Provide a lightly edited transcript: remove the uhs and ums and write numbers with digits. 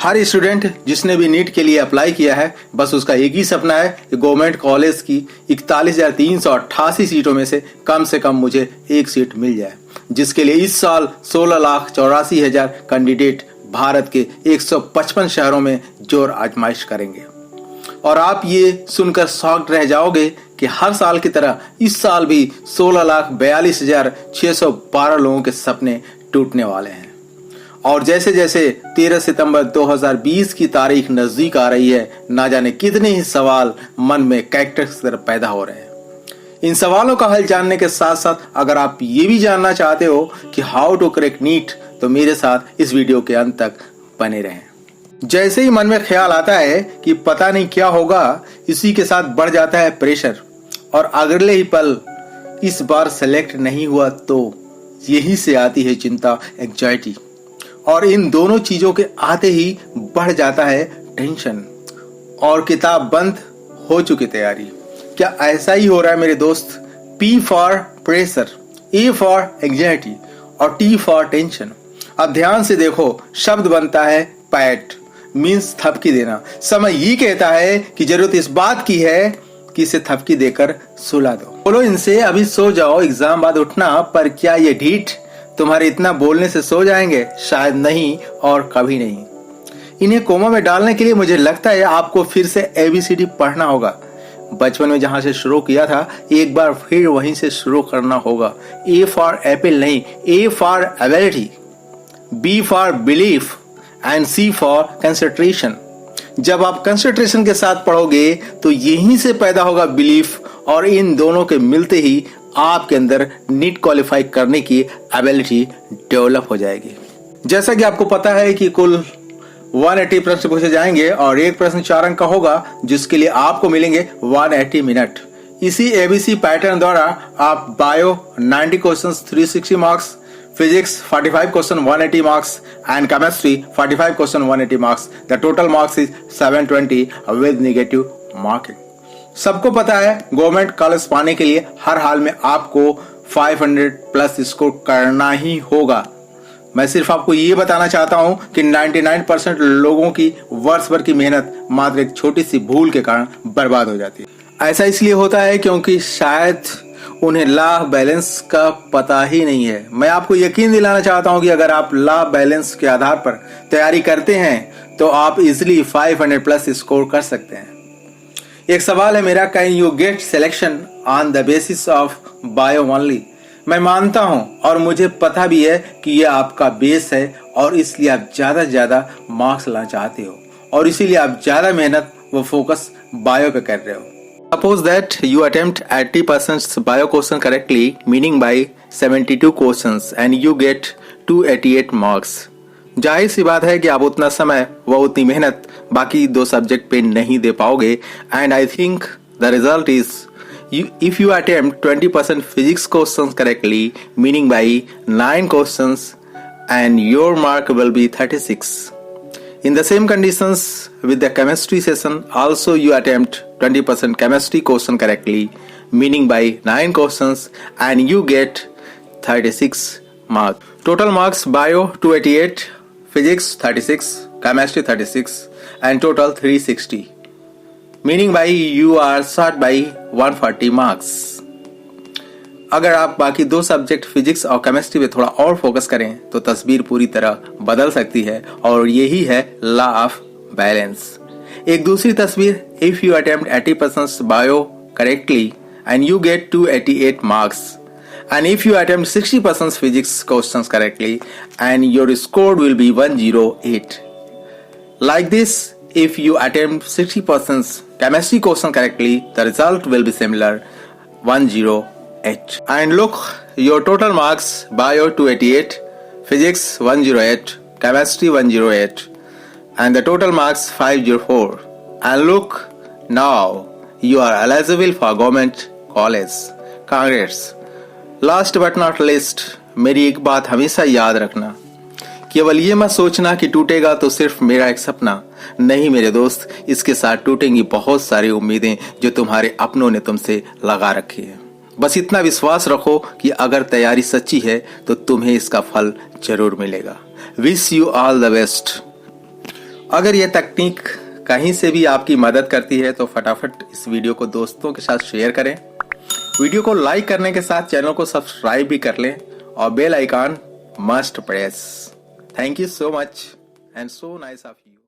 हर student जिसने भी NEET के लिए अप्लाई किया है, बस उसका एक ही सपना है कि गवर्नमेंट कॉलेज की 41,388 सीटों में से कम मुझे एक सीट मिल जाए, जिसके लिए इस साल 16,84,000 कैंडिडेट भारत के 155 शहरों में जोर आजमाइश करेंगे। और आप ये सुनकर शॉक्ड रह जाओगे कि हर साल की तरह इस साल भी 16,42,612 लोगों के सपने टूटने वाले हैं। और जैसे जैसे 13 सितंबर 2020 की तारीख नजदीक आ रही है, ना जाने कितने ही सवाल मन में कैक्टस की तरह पैदा हो रहे हैं। इन सवालों का हल जानने के साथ साथ अगर आप ये भी जानना चाहते हो कि हाउ टू क्रैक नीट, तो मेरे साथ इस वीडियो के अंत तक बने रहें। जैसे ही मन में ख्याल आता है कि पता नहीं क्या होगा, इसी के साथ बढ़ जाता है प्रेशर, और अगले ही पल इस बार सेलेक्ट नहीं हुआ तो यही से आती है चिंता, एंजाइटी, और इन दोनों चीजों के आते ही बढ़ जाता है टेंशन और किताब बंद हो चुकी तैयारी। क्या ऐसा ही हो रहा है मेरे दोस्त? P for pressure, A for anxiety और T फॉर टेंशन। अब ध्यान से देखो, शब्द बनता है पैट, मीन्स थपकी देना। समय ये कहता है कि जरूरत इस बात की है कि इसे थपकी देकर सुला दो। बोलो इनसे अभी सो जाओ, एग्जाम बाद उठना। पर क्या ये ढीठ तुम्हारे इतना बोलने से सो जाएंगे? शायद नहीं, और कभी नहीं। इन्हें कोमा में डालने के लिए मुझे लगता है आपको फिर से ABCD पढ़ना होगा। बचपन में जहां से शुरू किया था, एक बार फिर वहीं से शुरू करना होगा। A फॉर एप्पल नहीं, A for ability, B for belief and C for concentration. जब आप कंसंट्रेशन के साथ पढ़ोगे तो यहीं से पैदा होगा बिलीफ, और इन दोनों के मिलते ही आपके अंदर नीट क्वालिफाई करने की एबिलिटी डेवलप हो जाएगी। जैसा कि आपको पता है कि कुल 180 प्रश्न पूछे जाएंगे और एक प्रश्न 4 अंक का होगा, जिसके लिए आपको मिलेंगे 180 मिनट। इसी ABC पैटर्न द्वारा आप bio 90 questions 360 marks, physics 45 question 180 marks and chemistry 45 question 180 marks. The total marks is 720 with negative marking. सबको पता है गवर्नमेंट कॉलेज पाने के लिए हर हाल में आपको 500 प्लस स्कोर करना ही होगा। मैं सिर्फ आपको ये बताना चाहता हूं कि 99% लोगों की वर्ष भर की मेहनत मात्र एक छोटी सी भूल के कारण बर्बाद हो जाती है। ऐसा इसलिए होता है क्योंकि शायद उन्हें लाभ बैलेंस का पता ही नहीं है। मैं आपको यकीन दिलाना चाहता हूं कि अगर आप लाभ बैलेंस के आधार पर तैयारी करते हैं तो आप इजिली 500 प्लस स्कोर कर सकते हैं। एक सवाल है मेरा, can you get selection on the basis of bio only? मैं मानता हूं और मुझे पता भी है कि यह आपका बेस है, और इसलिए आप ज्यादा से ज्यादा मार्क्स लाना चाहते हो, और इसीलिए आप ज्यादा मेहनत व फोकस बायो पे कर रहे हो। Suppose that you attempt 80% bio question correctly, meaning by 72 questions, and you get 288 marks. जाहिर सी बात है कि आप उतना समय व उतनी मेहनत बाकी 2 सब्जेक्ट पे नहीं दे पाओगे, and I think the result is if you attempt 20% physics questions correctly, meaning by 9 questions, and your mark will be 36. In the same conditions with the chemistry session, also you attempt 20% chemistry question correctly, meaning by 9 questions, and you get 36 marks. Total marks: bio 288, physics 36, chemistry 36, and total 360. Meaning by you are short by 140 marks. अगर आप बाकी 2 subject physics और chemistry पे थोड़ा और focus करें तो तस्वीर पूरी तरह बदल सकती है, और यही है लॉ ऑफ बैलेंस। एक दूसरी तस्वीर, if you attempt 80% bio correctly and you get 288 marks, and if you attempt 60% physics questions correctly and your score will be 108। Like this, if you attempt 60% chemistry question correctly, the result will be similar, 108. And look, your total marks: bio 288, physics 108, chemistry 108, and the total marks 504. And look, now you are eligible for government college. Congrats. Last but not least, मेरी एक बात हमेशा याद रखना, केवल ये मत सोचना कि टूटेगा तो सिर्फ मेरा एक सपना। नहीं मेरे दोस्त, इसके साथ टूटेंगी बहुत सारी उम्मीदें जो तुम्हारे अपनों ने तुमसे लगा रखी है। बस इतना विश्वास रखो कि अगर तैयारी सच्ची है तो तुम्हें इसका फल जरूर मिलेगा। Wish you all the best. अगर यह तकनीक कहीं से भी आपकी मदद करती है तो फटाफट इस वीडियो को दोस्तों के साथ शेयर करें। वीडियो को लाइक करने के साथ चैनल को सब्सक्राइब भी कर लें और bell icon must press. Thank you so much and so nice of you.